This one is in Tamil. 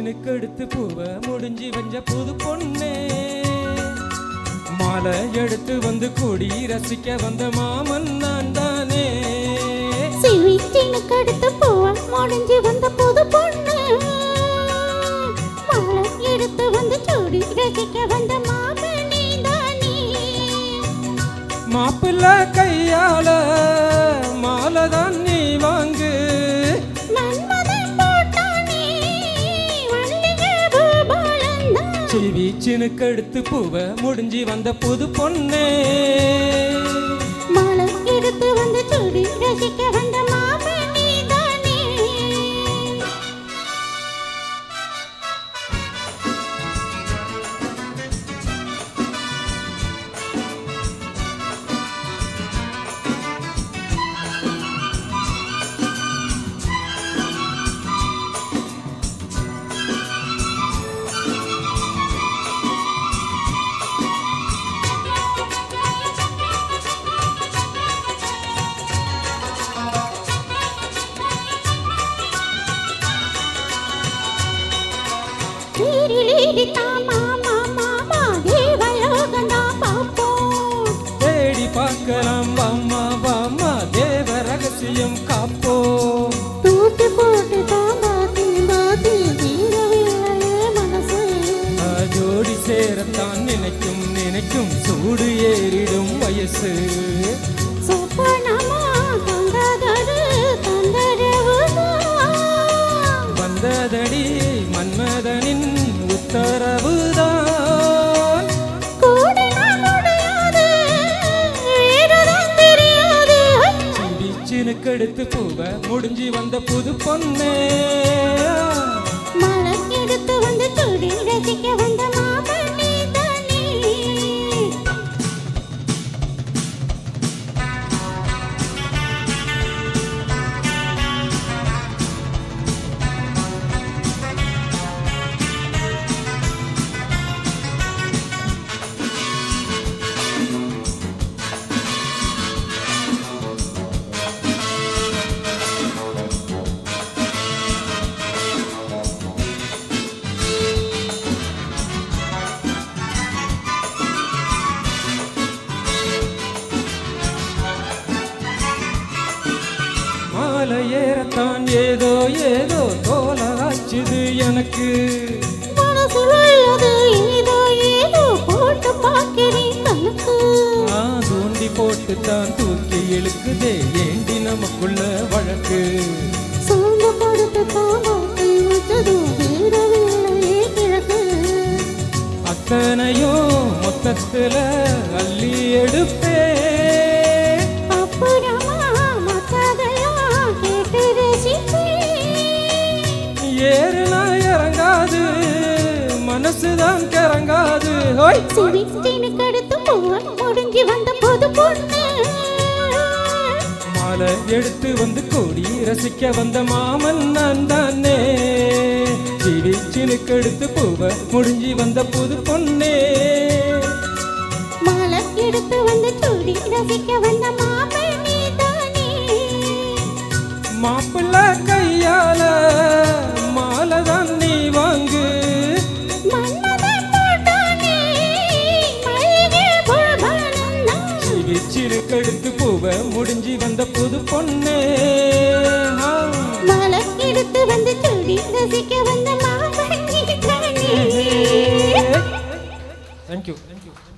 சினுக்கு எடுத்து பூவ முடிஞ்சி வஞ்ச புது பொண்ணே மாலை எடுத்து வந்து கூடி ரசிக்க வந்த மாமன் நான் தானே சினுக்கு எடுத்து பூவ முடிஞ்சி வந்த புது பொண்ணு மாலை எடுத்து வந்து கூடி ரசிக்க வந்த மாமன் நீ தானே மாப்பிள்ள கையால மாலை தான் நீ வாங்கு சினுக்கு எடுத்து பூவ முடிஞ்சி வந்த புது பொண்ணே மாலை எடுத்து வந்து சூடி ரசிக்க வந்த மாமன் நீ தானே தேடி பார்க்கலாம் வாமா வாமா தேவ ரகசியம் காப்போம் தூக்கி போட்டு மனசு ஜோடி சேரத்தான் நினைக்கும் நினைக்கும் சூடு ஏறிடும் வயசு வந்ததடி மன்மதனின் உத்தரவுதான் சினுக்கு எடுத்து பூவ முடிஞ்சி வந்த புது பொண்ணே மாலை எடுத்து வந்து சூடி ரசிக்க வந்த மாமன் நீ தானே மாலை ஏறத்தான் ஏதோ ஏதோ தோலாச்சுது எனக்கு தூண்டி போட்டு தான் தூக்கி இழுக்குதே ஏண்டி நமக்குள்ள வழக்கு அத்தனையும் மொத்தத்துல அள்ளி எடுப்பே ஏறுனா இறங்காது மனசுதான் கிறங்காது அடுத்து முடிஞ்சு வந்த போது பொண்ணு மாலை எடுத்து வந்து கூடி ரசிக்க வந்த மாமன் நான் தானே சினுக்கு எடுத்து பூவ முடிஞ்சி வந்த புது பொண்ணே மாலை எடுத்து வந்து சூடி ரசிக்க வந்த மாமன் நீ தானே மாப்பிள்ள கையால மாலை தான் நீ வாங்கு சினுக்கு எடுத்து பூவ முடிஞ்சி வந்த புது பொண்ணே மாலை எடுத்து வந்து சூடி ரசிக்க வந்த மாமன் நீ தானே Thank you.